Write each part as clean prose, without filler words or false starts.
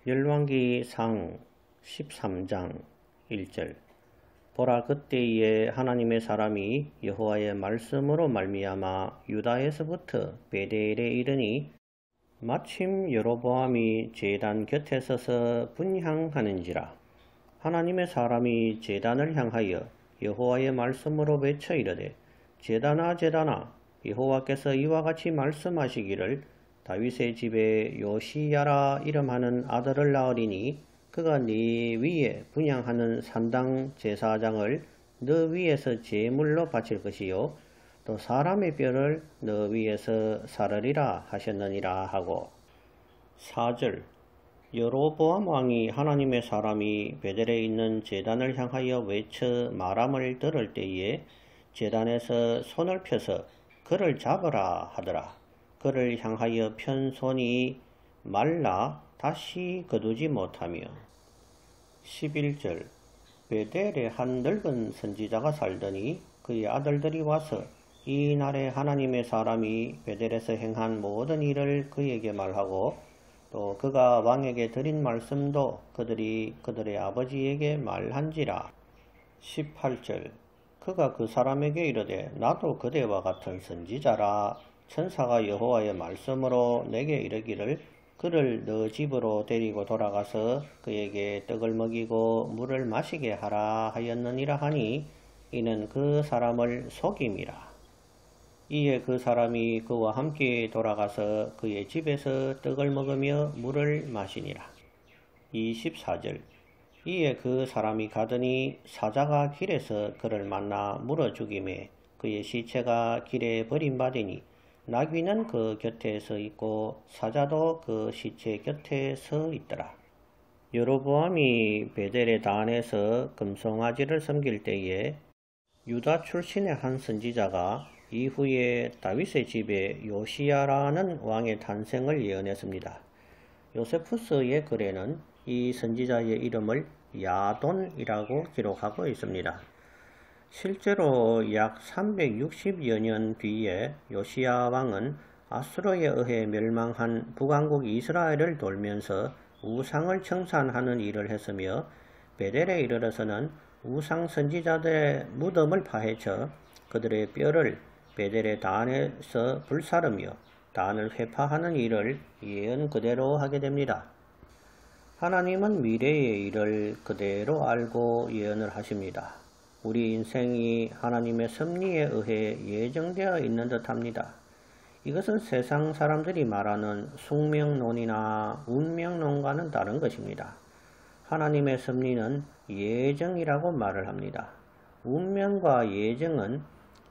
열왕기상 13장 1절. 보라, 그때에 하나님의 사람이 여호와의 말씀으로 말미암아 유다에서부터 베델에 이르니 마침 여로보암이 제단 곁에 서서 분향하는지라. 하나님의 사람이 제단을 향하여 여호와의 말씀으로 외쳐 이르되, 제단아 제단아, 여호와께서 이와 같이 말씀하시기를, 다윗의 집에 요시야라 이름하는 아들을 낳으리니 그가 네 위에 분향하는 산당 제사장을 너 위에서 제물로 바칠 것이요 또 사람의 뼈를 너 위에서 사르리라 하셨느니라 하고. 4절. 여로보암 왕이 하나님의 사람이 베델에 있는 제단을 향하여 외쳐 말함을 들을 때에 제단에서 손을 펴서 그를 잡으라 하더라. 그를 향하여 편 손이 말라 다시 거두지 못하며. 11절. 베델에 한 늙은 선지자가 살더니 그의 아들들이 와서 이 날에 하나님의 사람이 베델에서 행한 모든 일을 그에게 말하고 또 그가 왕에게 드린 말씀도 그들이 그들의 아버지에게 말한지라. 18절. 그가 그 사람에게 이르되, 나도 그대와 같은 선지자라. 천사가 여호와의 말씀으로 내게 이르기를, 그를 너 집으로 데리고 돌아가서 그에게 떡을 먹이고 물을 마시게 하라 하였느니라 하니, 이는 그 사람을 속임이라. 이에 그 사람이 그와 함께 돌아가서 그의 집에서 떡을 먹으며 물을 마시니라. 24절. 이에 그 사람이 가더니 사자가 길에서 그를 만나 물어 죽이매 그의 시체가 길에 버림받으니 나귀는 그 곁에 서 있고 사자도 그 시체 곁에 서 있더라. 여로보암이 베델의 단에서 금송아지를 섬길 때에 유다 출신의 한 선지자가 이후에 다윗의 집에 요시야라는 왕의 탄생을 예언했습니다. 요세푸스의 글에는 이 선지자의 이름을 야돈이라고 기록하고 있습니다. 실제로 약 360여 년 뒤에 요시야 왕은 아수르에 의해 멸망한 북왕국 이스라엘을 돌면서 우상을 청산하는 일을 했으며, 베델에 이르러서는 우상 선지자들의 무덤을 파헤쳐 그들의 뼈를 베델의 단에서 불사르며 단을 회파하는 일을 예언 그대로 하게 됩니다. 하나님은 미래의 일을 그대로 알고 예언을 하십니다. 우리 인생이 하나님의 섭리에 의해 예정되어 있는 듯 합니다. 이것은 세상 사람들이 말하는 숙명론이나 운명론과는 다른 것입니다. 하나님의 섭리는 예정이라고 말을 합니다. 운명과 예정은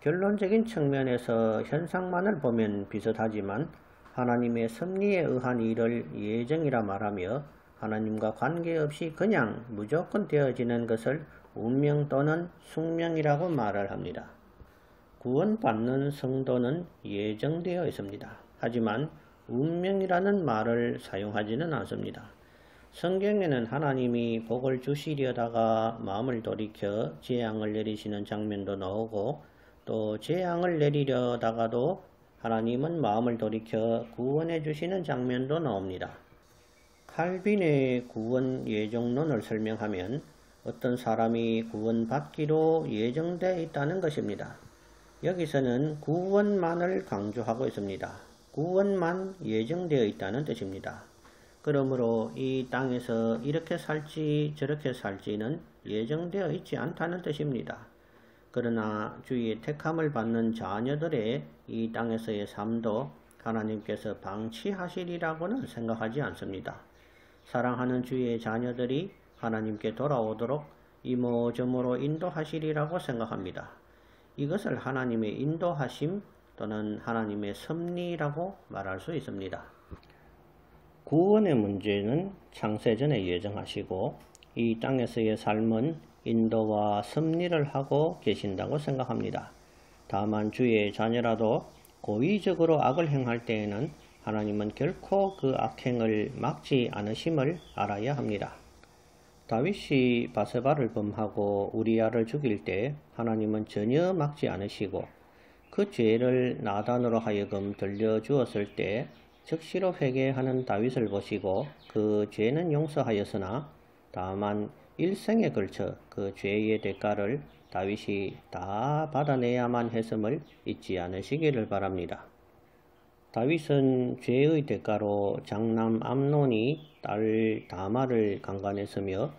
결론적인 측면에서 현상만을 보면 비슷하지만, 하나님의 섭리에 의한 일을 예정이라 말하며 하나님과 관계없이 그냥 무조건 되어지는 것을 운명 또는 숙명이라고 말을 합니다. 구원받는 성도는 예정되어 있습니다. 하지만 운명이라는 말을 사용하지는 않습니다. 성경에는 하나님이 복을 주시려다가 마음을 돌이켜 재앙을 내리시는 장면도 나오고, 또 재앙을 내리려다가도 하나님은 마음을 돌이켜 구원해 주시는 장면도 나옵니다. 칼빈의 구원 예정론을 설명하면 어떤 사람이 구원받기로 예정되어 있다는 것입니다. 여기서는 구원만을 강조하고 있습니다. 구원만 예정되어 있다는 뜻입니다. 그러므로 이 땅에서 이렇게 살지 저렇게 살지는 예정되어 있지 않다는 뜻입니다. 그러나 주의 택함을 받는 자녀들의 이 땅에서의 삶도 하나님께서 방치하시리라고는 생각하지 않습니다. 사랑하는 주의 자녀들이 하나님께 돌아오도록 이모저모로 인도하시리라고 생각합니다. 이것을 하나님의 인도하심 또는 하나님의 섭리라고 말할 수 있습니다. 구원의 문제는 창세전에 예정하시고, 이 땅에서의 삶은 인도와 섭리를 하고 계신다고 생각합니다. 다만 주의 자녀라도 고의적으로 악을 행할 때에는 하나님은 결코 그 악행을 막지 않으심을 알아야 합니다. 다윗이 바세바를 범하고 우리아를 죽일 때 하나님은 전혀 막지 않으시고, 그 죄를 나단으로 하여금 들려주었을 때 즉시로 회개하는 다윗을 보시고 그 죄는 용서하였으나 다만 일생에 걸쳐 그 죄의 대가를 다윗이 다 받아내야만 했음을 잊지 않으시기를 바랍니다. 다윗은 죄의 대가로 장남 암논이 딸 다말을 강간했으며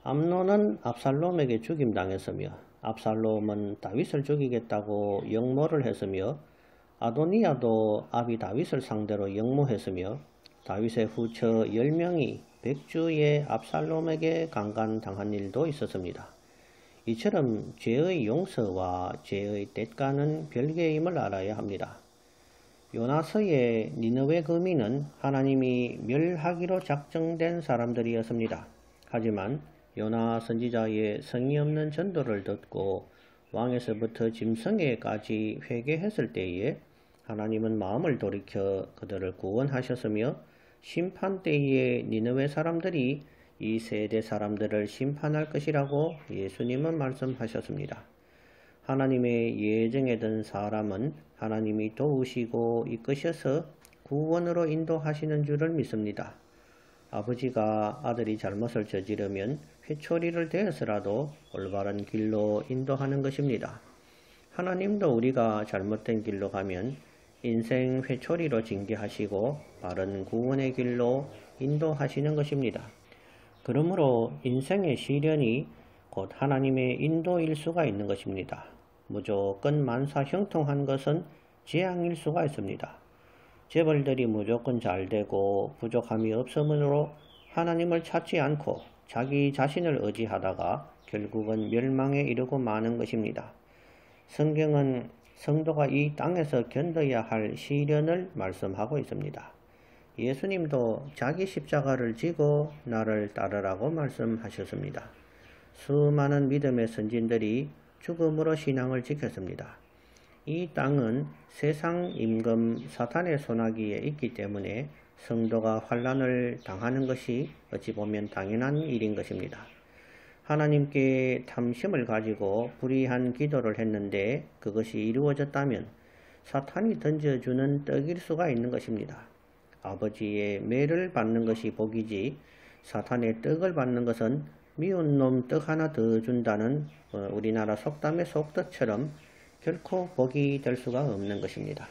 암논은 압살롬에게 죽임당했으며 압살롬은 다윗을 죽이겠다고 역모를 했으며 아도니아도 아비 다윗을 상대로 역모했으며 다윗의 후처 10명이 백주에 압살롬에게 강간당한 일도 있었습니다. 이처럼 죄의 용서와 죄의 대가는 별개임을 알아야 합니다. 요나서의 니느웨 거민은 하나님이 멸하기로 작정된 사람들이었습니다. 하지만 요나 선지자의 성의 없는 전도를 듣고 왕에서부터 짐승에까지 회개했을 때에 하나님은 마음을 돌이켜 그들을 구원하셨으며 심판 때에 니느웨 사람들이 이 세대 사람들을 심판할 것이라고 예수님은 말씀하셨습니다. 하나님의 예정에 든 사람은 하나님이 도우시고 이끄셔서 구원으로 인도하시는 줄을 믿습니다. 아버지가 아들이 잘못을 저지르면 회초리를 대어서라도 올바른 길로 인도하는 것입니다. 하나님도 우리가 잘못된 길로 가면 인생 회초리로 징계하시고 바른 구원의 길로 인도하시는 것입니다. 그러므로 인생의 시련이 곧 하나님의 인도일 수가 있는 것입니다. 무조건 만사형통한 것은 재앙일 수가 있습니다. 재벌들이 무조건 잘되고 부족함이 없으므로 하나님을 찾지 않고 자기 자신을 의지하다가 결국은 멸망에 이르고 마는 것입니다. 성경은 성도가 이 땅에서 견뎌야 할 시련을 말씀하고 있습니다. 예수님도 자기 십자가를 지고 나를 따르라고 말씀하셨습니다. 수많은 믿음의 선진들이 죽음으로 신앙을 지켰습니다. 이 땅은 세상 임금 사탄의 손아귀에 있기 때문에 성도가 환난을 당하는 것이 어찌 보면 당연한 일인 것입니다. 하나님께 탐심을 가지고 불의한 기도를 했는데 그것이 이루어졌다면 사탄이 던져주는 떡일 수가 있는 것입니다. 아버지의 매를 받는 것이 복이지 사탄의 떡을 받는 것은 미운 놈 떡 하나 더 준다는 우리나라 속담의 속뜻처럼 결코 복이 될 수가 없는 것입니다.